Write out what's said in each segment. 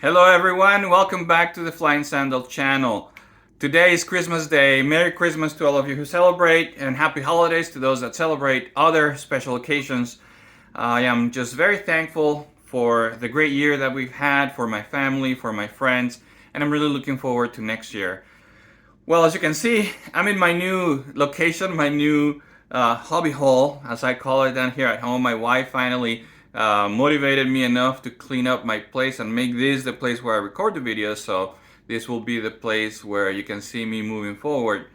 Hello everyone, welcome back to the Flying Sandal channel. Today is Christmas Day. Merry Christmas to all of you who celebrate, and happy holidays to those that celebrate other special occasions. I am just very thankful for the great year that we've had, for my family, for my friends, and I'm really looking forward to next year. Well, as you can see, I'm in my new location, my new hobby hole, as I call it down here at home. My wife finally motivated me enough to clean up my place and make this the place where I record the videos. So this will be the place where you can see me moving forward.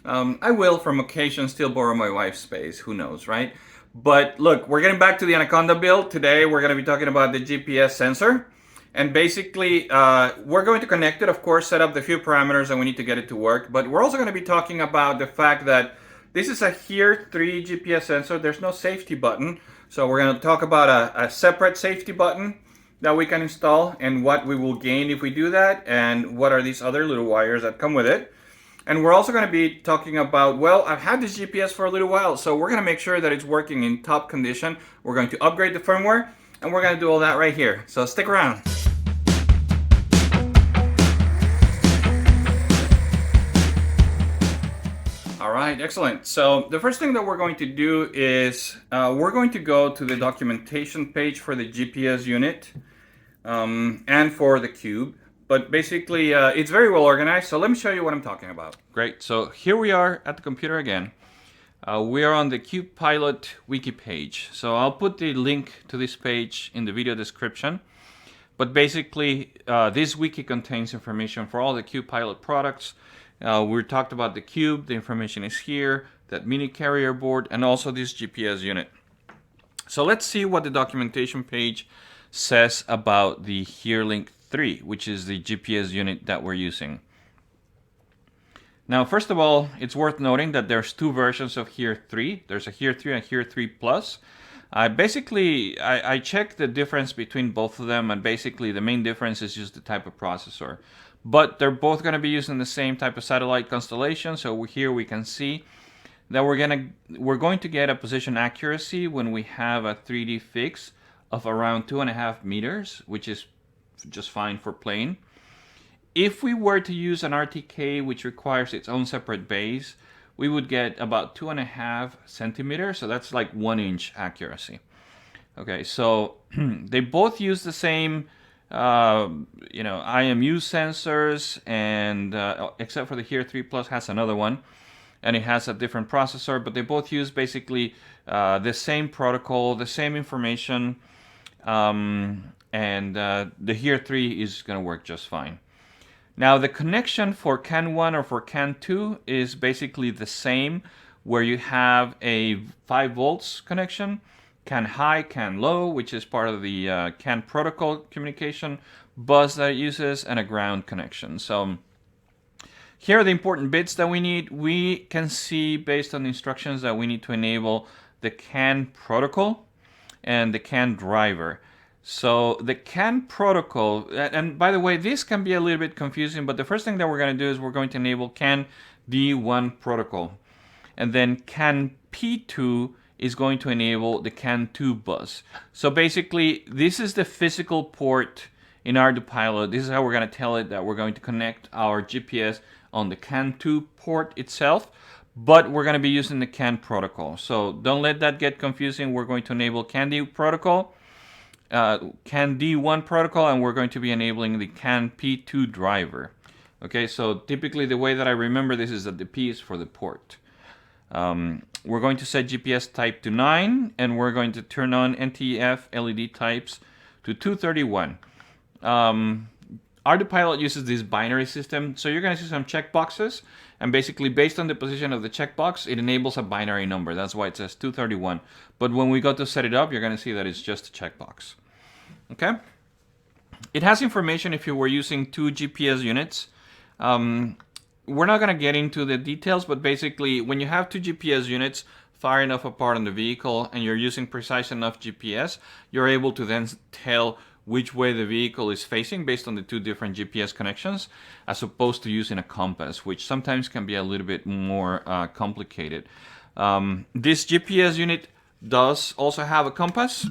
I will, from occasion, still borrow my wife's space. Who knows, right? But look, we're getting back to the Anaconda build. Today we're going to be talking about the GPS sensor. And basically, we're going to connect it, of course, set up the few parameters and we need to get it to work. But we're also going to be talking about the fact that this is a Here 3 GPS sensor. There's no safety button. So we're going to talk about a separate safety button that we can install and what we will gain if we do that, and what are these other little wires that come with it. And we're also going to be talking about, well, I've had this GPS for a little while, so we're going to make sure that it's working in top condition. We're going to upgrade the firmware, and we're going to do all that right here. So stick around. All right, excellent. So the first thing that we're going to do is we're going to go to the documentation page for the GPS unit and for the cube. But basically, it's very well organized. So let me show you what I'm talking about. Great. So here we are at the computer again. We are on the Ardupilot wiki page. So I'll put the link to this page in the video description. But basically, this wiki contains information for all the Ardupilot products. We talked about the cube, the information is here, that mini carrier board, and also this GPS unit. So let's see what the documentation page says about the HereLink 3, which is the GPS unit that we're using. Now, first of all, it's worth noting that there's two versions of Here 3. There's a Here 3 and Here 3 Plus. I checked the difference between both of them, and basically the main difference is just the type of processor. But they're both going to be using the same type of satellite constellation. So here we can see that we're going to get a position accuracy when we have a 3D fix of around 2.5 meters, which is just fine for plane. If we were to use an RTK, which requires its own separate base, we would get about 2.5 centimeters. So that's like 1 inch accuracy. Okay, so they both use the same IMU sensors, and except for the Here 3 Plus has another one, and it has a different processor, but they both use basically the same protocol, the same information, and the Here 3 is going to work just fine. Now the connection for CAN 1 or for CAN 2 is basically the same, where you have a 5 volts connection, CAN high, CAN low, which is part of the CAN protocol communication bus that it uses, and a ground connection. So here are the important bits that we need. We can see based on the instructions that we need to enable the CAN protocol and the CAN driver. So the CAN protocol, and by the way, this can be a little bit confusing, but the first thing that we're going to do is we're going to enable CAN D1 protocol. And then CAN P2 is going to enable the CAN 2 bus. So basically, this is the physical port in Ardupilot. This is how we're going to tell it that we're going to connect our GPS on the CAN 2 port itself, but we're going to be using the CAN protocol. So don't let that get confusing. We're going to enable CAN D protocol, CAN D1 protocol, and we're going to be enabling the CAN P2 driver. Okay, so typically the way that I remember this is that the P is for the port. We're going to set GPS type to 9, and we're going to turn on NTF LED types to 231. Ardupilot uses this binary system, so you're going to see some checkboxes, and basically based on the position of the checkbox, it enables a binary number. That's why it says 231. But when we go to set it up, you're going to see that it's just a checkbox. Okay? It has information if you were using 2 GPS units. We're not going to get into the details, but basically when you have 2 GPS units far enough apart on the vehicle and you're using precise enough GPS, you're able to then tell which way the vehicle is facing based on the 2 different GPS connections, as opposed to using a compass, which sometimes can be a little bit more complicated. This GPS unit does also have a compass.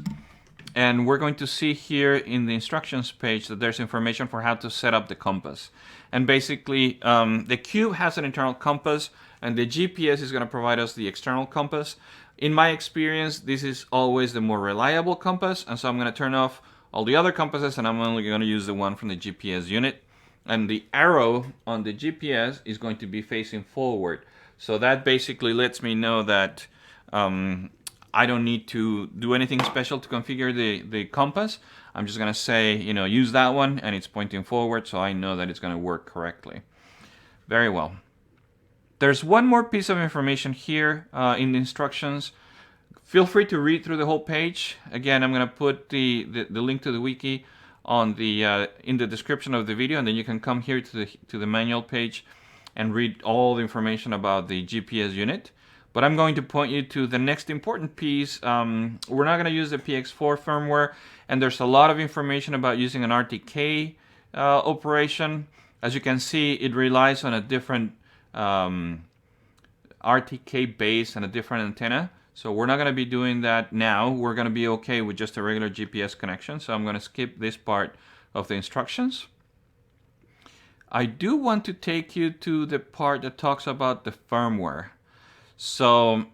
And we're going to see here in the instructions page that there's information for how to set up the compass. And basically, the cube has an internal compass, and the GPS is going to provide us the external compass. In my experience, this is always the more reliable compass, and so I'm going to turn off all the other compasses, and I'm only going to use the one from the GPS unit. And the arrow on the GPS is going to be facing forward. So that basically lets me know that I don't need to do anything special to configure the compass. I'm just going to say, use that one, and it's pointing forward, so I know that it's going to work correctly. Very well. There's one more piece of information here in the instructions. Feel free to read through the whole page. Again, I'm going to put the link to the wiki on in the description of the video, and then you can come here to the manual page and read all the information about the GPS unit. But I'm going to point you to the next important piece. We're not going to use the PX4 firmware, and there's a lot of information about using an RTK operation. As you can see, it relies on a different RTK base and a different antenna. So we're not going to be doing that now. We're going to be okay with just a regular GPS connection. So I'm going to skip this part of the instructions. I do want to take you to the part that talks about the firmware. So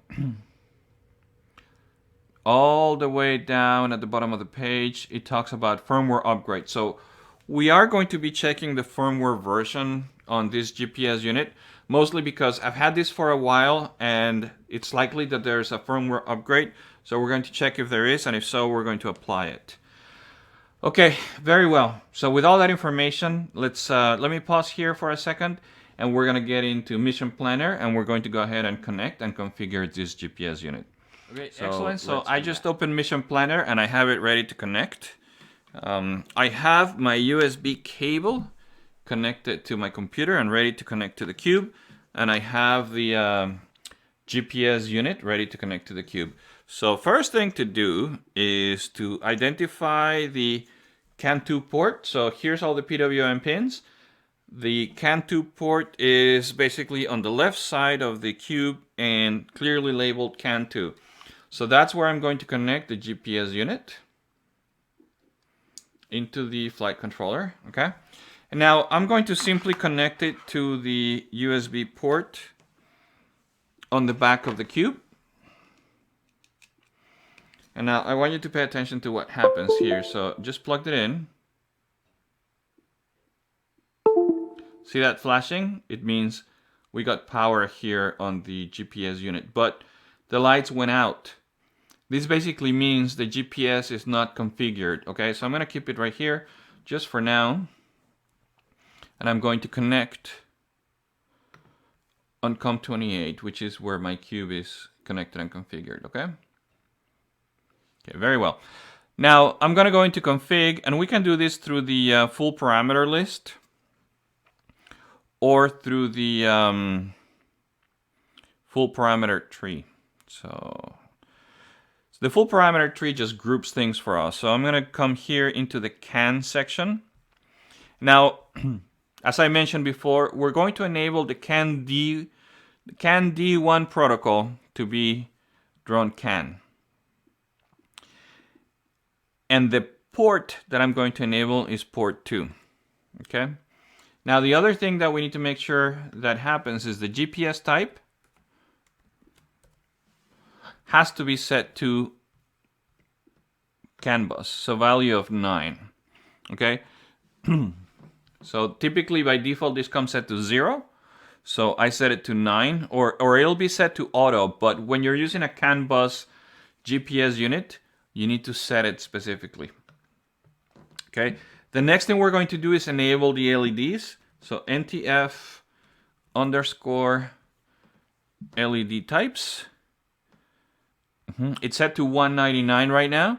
all the way down at the bottom of the page, it talks about firmware upgrade. So we are going to be checking the firmware version on this GPS unit, mostly because I've had this for a while and it's likely that there's a firmware upgrade. So we're going to check if there is, and if so, we're going to apply it. Okay, very well. So with all that information, let me pause here for a second, and we're going to get into Mission Planner, and we're going to go ahead and connect and configure this GPS unit. Okay, so excellent. So I just opened Mission Planner, and I have it ready to connect. I have my USB cable connected to my computer and ready to connect to the cube, and I have the GPS unit ready to connect to the cube. So first thing to do is to identify the CAN2 port. So here's all the PWM pins. The CAN2 port is basically on the left side of the cube and clearly labeled CAN2. So that's where I'm going to connect the GPS unit into the flight controller, okay? And now I'm going to simply connect it to the USB port on the back of the cube. And now I want you to pay attention to what happens here. So just plugged it in. See that flashing? It means we got power here on the GPS unit, but the lights went out. This basically means the GPS is not configured, okay? So I'm gonna keep it right here just for now. And I'm going to connect on COM28, which is where my cube is connected and configured, okay? Okay, very well. Now I'm gonna go into config, and we can do this through the full parameter list or through the full parameter tree. So the full parameter tree just groups things for us. So I'm gonna come here into the CAN section. Now, as I mentioned before, we're going to enable the CAN D1 protocol to be drone CAN. And the port that I'm going to enable is port 2, okay? Now the other thing that we need to make sure that happens is the GPS type has to be set to CAN bus, so value of 9, okay? So typically by default this comes set to 0, so I set it to 9, or it'll be set to auto, but when you're using a CAN bus GPS unit, you need to set it specifically. Okay. The next thing we're going to do is enable the LEDs. So NTF _ LED types. It's set to 199 right now.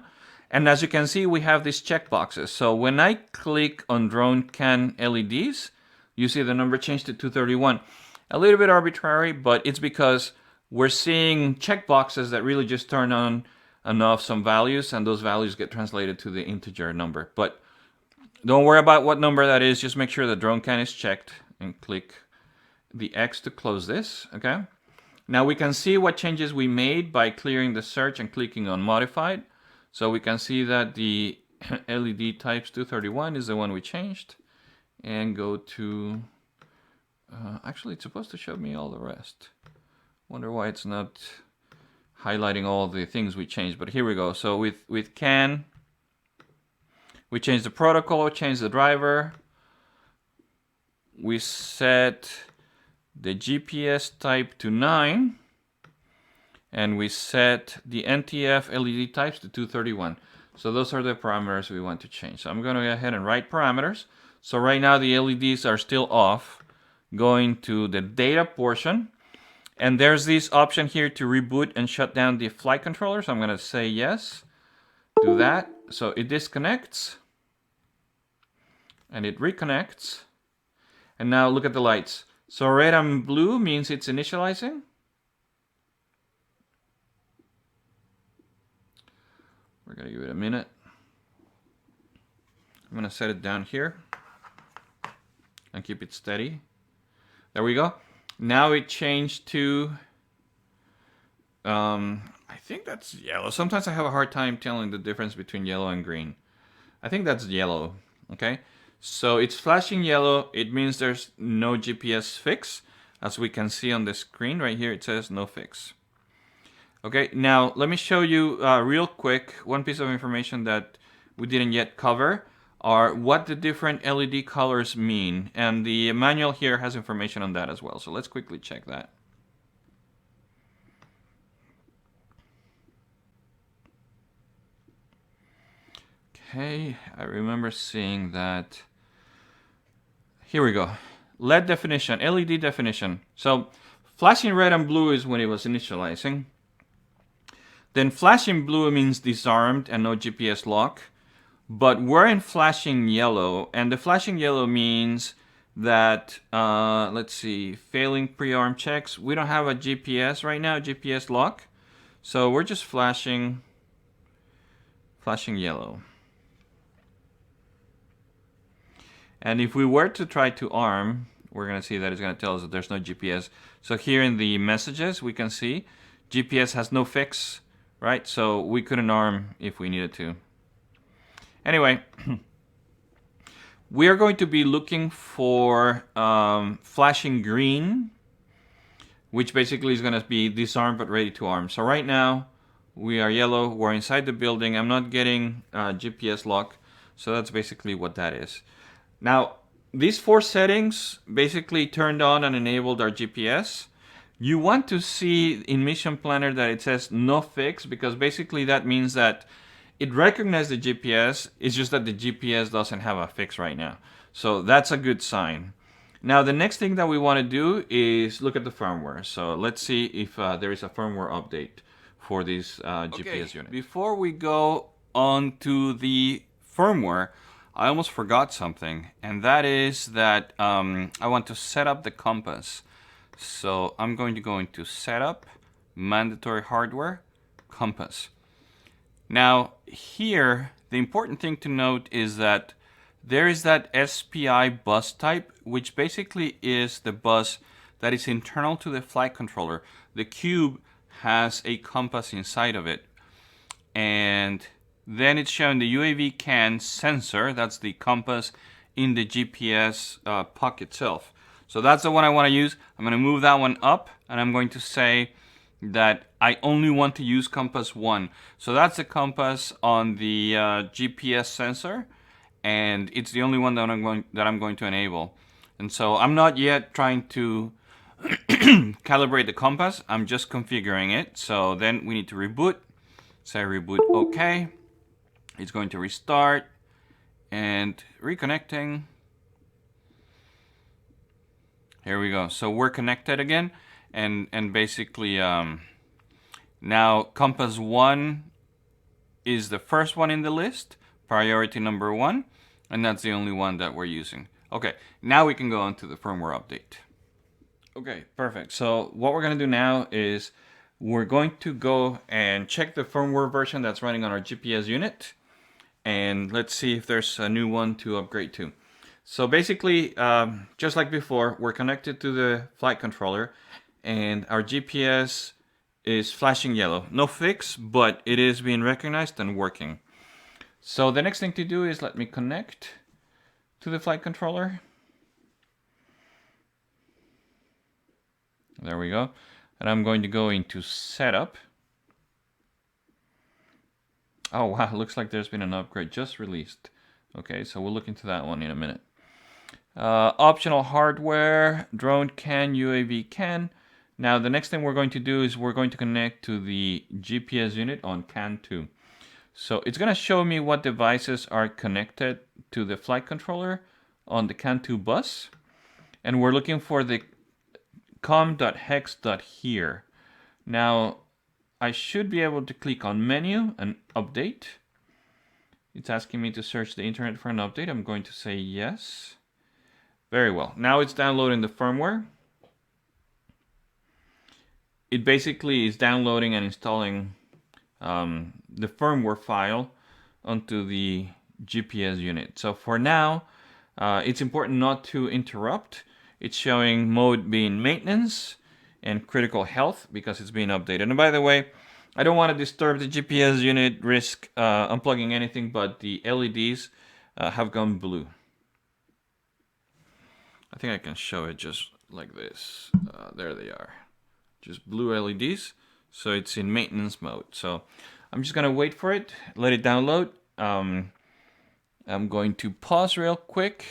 And as you can see, we have these checkboxes. So when I click on drone CAN LEDs, you see the number changed to 231. A little bit arbitrary, but it's because we're seeing checkboxes that really just turn on and off some values, and those values get translated to the integer number. But don't worry about what number that is, just make sure the drone CAN is checked and click the X to close this, okay? Now we can see what changes we made by clearing the search and clicking on modified. So we can see that the LED types 231 is the one we changed. And go to, actually it's supposed to show me all the rest. Wonder why it's not highlighting all the things we changed, but here we go. So with CAN, we changed the protocol, changed the driver. We set the GPS type to 9. And we set the NTF LED types to 231. So those are the parameters we want to change. So I'm going to go ahead and write parameters. So right now the LEDs are still off. Going to the data portion. And there's this option here to reboot and shut down the flight controller. So I'm going to say yes. Do that. So it disconnects. And it reconnects. And now look at the lights. So red and blue means it's initializing. We're going to give it a minute. I'm going to set it down here and keep it steady. There we go. Now it changed to, I think that's yellow. Sometimes I have a hard time telling the difference between yellow and green. I think that's yellow, okay? So it's flashing yellow. It means there's no GPS fix. As we can see on the screen right here, it says no fix. Okay, now let me show you real quick one piece of information that we didn't yet cover are what the different LED colors mean. And the manual here has information on that as well. So let's quickly check that. Okay, I remember seeing that. Here we go. LED definition, LED definition. So flashing red and blue is when it was initializing. Then flashing blue means disarmed and no GPS lock. But we're in flashing yellow, and the flashing yellow means that, let's see, failing pre-arm checks. We don't have a GPS right now, GPS lock. So we're just flashing yellow. And if we were to try to arm, we're going to see that it's going to tell us that there's no GPS. So here in the messages, we can see GPS has no fix. Right, so we couldn't arm if we needed to. Anyway, we are going to be looking for flashing green, which basically is going to be disarmed but ready to arm. So right now, we are yellow. We're inside the building. I'm not getting GPS lock, so that's basically what that is. Now, these 4 settings basically turned on and enabled our GPS. You want to see in Mission Planner that it says no fix, because basically that means that it recognized the GPS, it's just that the GPS doesn't have a fix right now. So that's a good sign. Now the next thing that we want to do is look at the firmware. So let's see if there is a firmware update for this GPS unit. Before we go on to the firmware, I almost forgot something, and that is that I want to set up the compass. So I'm going to go into Setup, Mandatory Hardware, Compass. Now here, the important thing to note is that there is that SPI bus type, which basically is the bus that is internal to the flight controller. The cube has a compass inside of it. And then it's showing the UAV CAN sensor, that's the compass in the GPS puck itself. So that's the one I want to use. I'm going to move that one up, and I'm going to say that I only want to use compass 1. So that's the compass on the GPS sensor, and it's the only one that I'm going to enable. And so I'm not yet trying to calibrate the compass. I'm just configuring it. So then we need to reboot. Say reboot OK. It's going to restart and reconnecting. Here we go. So we're connected again, and basically now compass 1 is the first one in the list, priority number 1, and that's the only one that we're using. Okay, now we can go on to the firmware update. Okay, perfect. So what we're going to do now is we're going to go and check the firmware version that's running on our GPS unit, and let's see if there's a new one to upgrade to. So basically, just like before, we're connected to the flight controller, and our GPS is flashing yellow. No fix, but it is being recognized and working. So the next thing to do is let me connect to the flight controller. There we go. And I'm going to go into setup. Oh wow, looks like there's been an upgrade just released. Okay, so we'll look into that one in a minute. Optional hardware, drone can, UAV can. Now the next thing we're going to do is we're going to connect to the GPS unit on CAN 2. So it's going to show me what devices are connected to the flight controller on the CAN 2 bus. And we're looking for the com.hex.here. Now I should be able to click on menu and update. It's asking me to search the internet for an update. I'm going to say yes. Very well. Now it's downloading the firmware. It basically is downloading and installing the firmware file onto the GPS unit. So for now, it's important not to interrupt. It's showing mode being maintenance and critical health because it's being updated. And by the way, I don't want to disturb the GPS unit, risk unplugging anything, but the LEDs have gone blue. I think I can show it just like this. There they are. Just blue LEDs. So it's in maintenance mode. So I'm just going to wait for it, let it download. I'm going to pause real quick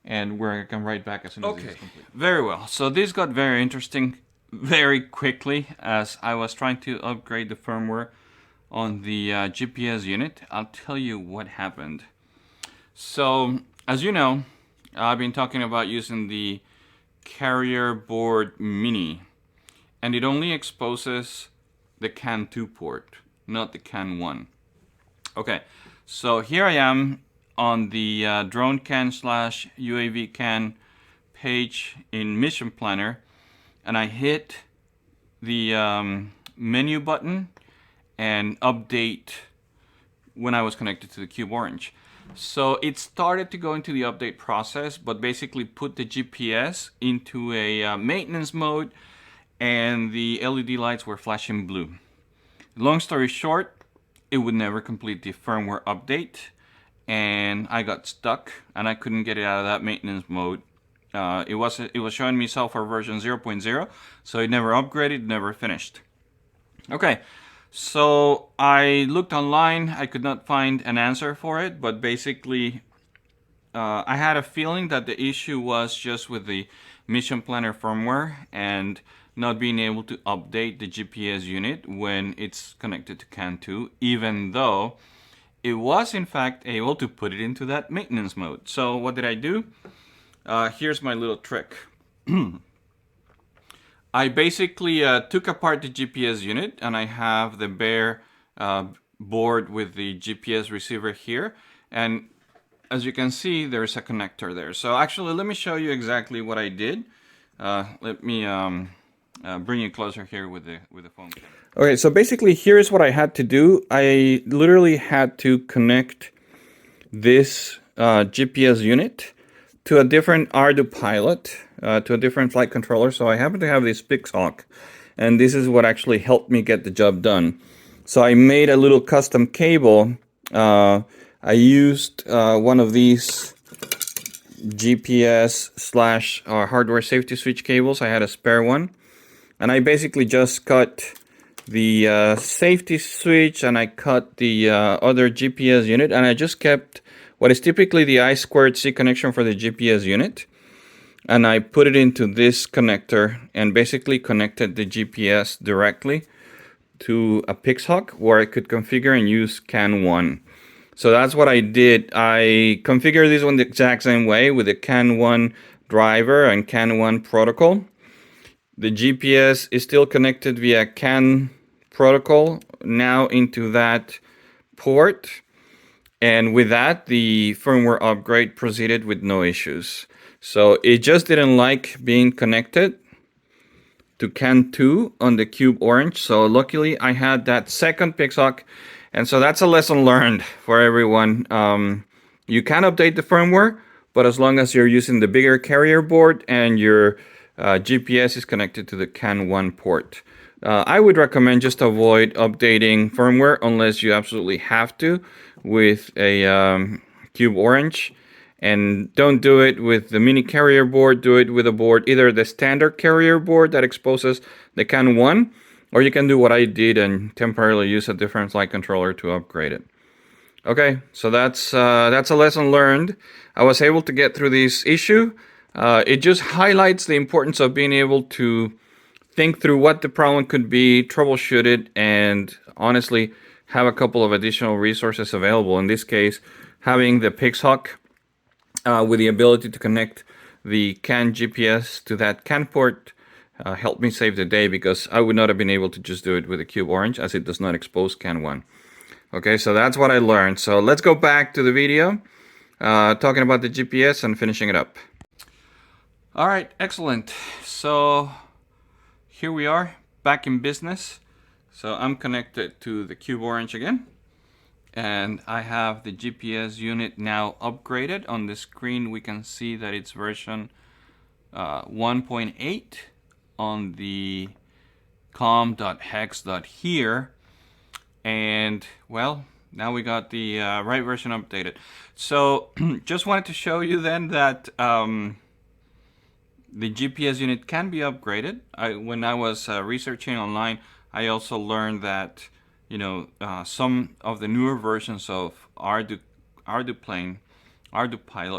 and we're going to right back as soon as it's complete. Very well. So this got very interesting very quickly as I was trying to upgrade the firmware on the GPS unit. I'll tell you what happened. So as you know, I've been talking about using the carrier board mini, and it only exposes the CAN 2 port, not the CAN 1. Okay, so here I am on the drone can / UAV can page in Mission Planner, and I hit the menu button and update when I was connected to the Cube Orange. So it started to go into the update process, but basically put the GPS into a maintenance mode, and the LED lights were flashing blue. Long story short, it would never complete the firmware update, and I got stuck and I couldn't get it out of that maintenance mode. It was showing me software version 0.0, so it never upgraded, never finished. Okay, so I looked online. I could not find an answer for it, but basically I had a feeling that the issue was just with the Mission Planner firmware and not being able to update the GPS unit when it's connected to CAN 2, even though it was in fact able to put it into that maintenance mode. So what did I do? Here's my little trick. I basically took apart the GPS unit, and I have the bare board with the GPS receiver here, and as you can see there's a connector there. So actually let me show you exactly what I did. Let me bring you closer here with the phone camera. Okay, so basically here's what I had to do. I literally had to connect this GPS unit to a different Ardupilot, to a different flight controller. So I happen to have this Pixhawk, and this is what actually helped me get the job done. So I made a little custom cable. I used one of these GPS / hardware safety switch cables. I had a spare one, and I basically just cut the safety switch, and I cut the other GPS unit, and I just kept what is typically the I2C connection for the GPS unit, and I put it into this connector and basically connected the GPS directly to a Pixhawk where I could configure and use CAN 1. So that's what I did. I configured this one the exact same way with the CAN 1 driver and CAN 1 protocol. The GPS is still connected via CAN protocol now into that port. And with that, the firmware upgrade proceeded with no issues. So it just didn't like being connected to CAN 2 on the Cube Orange. So luckily I had that second Pixhawk. And so that's a lesson learned for everyone. You can update the firmware, but as long as you're using the bigger carrier board and your GPS is connected to the CAN 1 port. I would recommend just avoid updating firmware unless you absolutely have to with a Cube Orange. And don't do it with the mini carrier board. Do it with a board, either the standard carrier board that exposes the CAN 1, or you can do what I did and temporarily use a different flight controller to upgrade it. Okay, so that's a lesson learned. I was able to get through this issue. It just highlights the importance of being able to think through what the problem could be, troubleshoot it, and honestly have a couple of additional resources available. In this case, having the Pixhawk with the ability to connect the CAN GPS to that CAN port helped me save the day, because I would not have been able to just do it with a Cube Orange, as it does not expose CAN 1. Okay, so that's what I learned. So let's go back to the video, talking about the GPS and finishing it up. All right, excellent. So here we are, back in business. So I'm connected to the Cube Orange again, and I have the GPS unit now upgraded. On the screen we can see that it's version 1.8 on the com.hex.here. And well, now we got the right version updated. So just wanted to show you then that the GPS unit can be upgraded. When I was researching online, I also learned that, you know, some of the newer versions of Ardupilot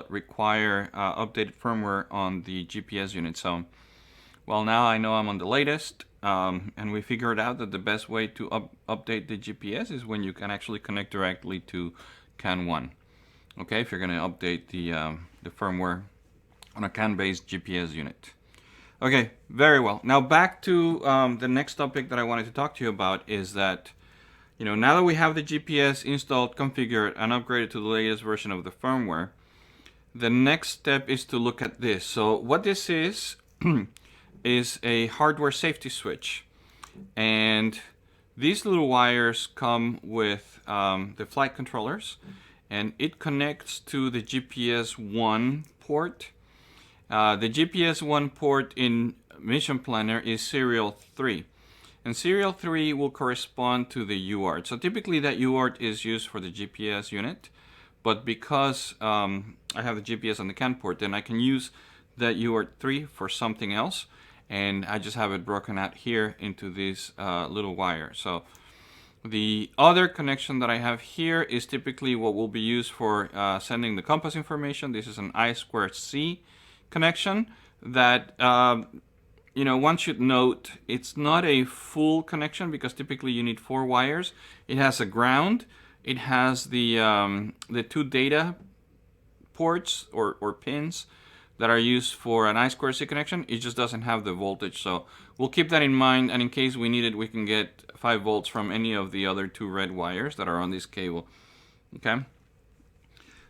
require updated firmware on the GPS unit. So, well, now I know I'm on the latest, and we figured out that the best way to update the GPS is when you can actually connect directly to CAN 1. Okay, if you're going to update the firmware on a CAN-based GPS unit. Okay, very well. Now back to the next topic that I wanted to talk to you about is that, you know, now that we have the GPS installed, configured, and upgraded to the latest version of the firmware, the next step is to look at this. So what this is a hardware safety switch, and these little wires come with the flight controllers, and it connects to the GPS 1 port. The GPS 1 port in Mission Planner is serial 3. And serial 3 will correspond to the UART. So typically that UART is used for the GPS unit. But because I have the GPS on the CAN port, then I can use that UART 3 for something else. And I just have it broken out here into this little wire. So the other connection that I have here is typically what will be used for sending the compass information. This is an I2C connection that, you know, one should note, it's not a full connection because typically you need 4 wires. It has a ground. It has the 2 data ports or pins that are used for an I2C connection. It just doesn't have the voltage. So we'll keep that in mind, and in case we need it, we can get 5 volts from any of the other 2 red wires that are on this cable. Okay.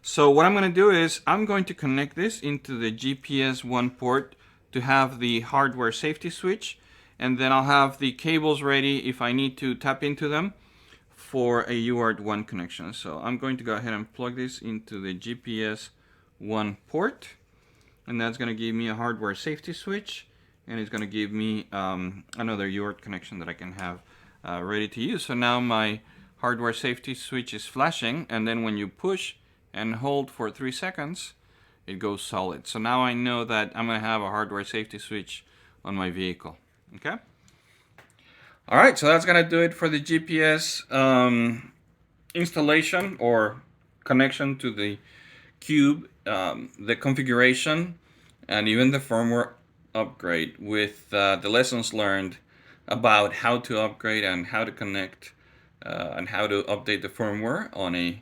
So what I'm going to do is I'm going to connect this into the GPS 1 port to have the hardware safety switch, and then I'll have the cables ready if I need to tap into them for a UART 1 connection. So I'm going to go ahead and plug this into the GPS 1 port, and that's going to give me a hardware safety switch, and it's going to give me another UART connection that I can have ready to use. So now my hardware safety switch is flashing, and then when you push and hold for 3 seconds, it goes solid. So now I know that I'm going to have a hardware safety switch on my vehicle. Okay? All right, so that's going to do it for the GPS installation or connection to the Cube, the configuration, and even the firmware upgrade with the lessons learned about how to upgrade and how to connect and how to update the firmware on a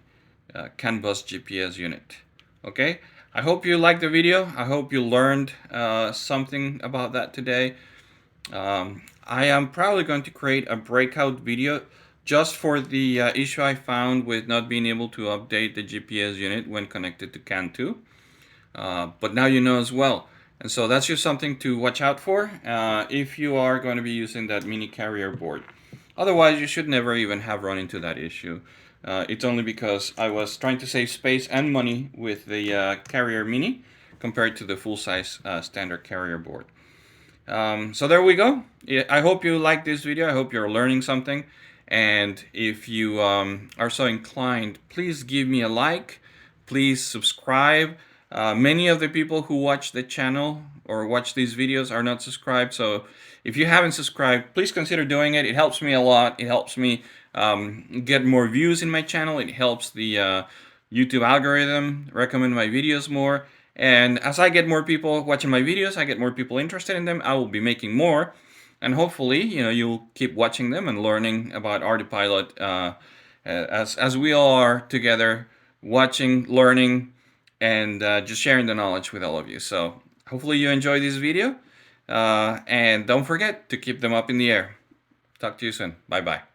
CAN bus GPS unit. Okay, I hope you liked the video. I hope you learned something about that today. I am probably going to create a breakout video just for the issue I found with not being able to update the GPS unit when connected to CAN 2. But now you know as well. And so that's just something to watch out for if you are going to be using that mini carrier board. Otherwise, you should never even have run into that issue. It's only because I was trying to save space and money with the carrier mini compared to the full-size standard carrier board. So there we go. I hope you like this video. I hope you're learning something. And if you are so inclined, please give me a like. Please subscribe. Many of the people who watch the channel or watch these videos are not subscribed. So if you haven't subscribed, please consider doing it. It helps me a lot. It helps me get more views in my channel. It helps the YouTube algorithm recommend my videos more. And as I get more people watching my videos, I get more people interested in them, I will be making more. And hopefully, you'll keep watching them and learning about Ardupilot as we all are together, watching, learning, and just sharing the knowledge with all of you. So hopefully you enjoy this video. And don't forget to keep them up in the air. Talk to you soon. Bye-bye.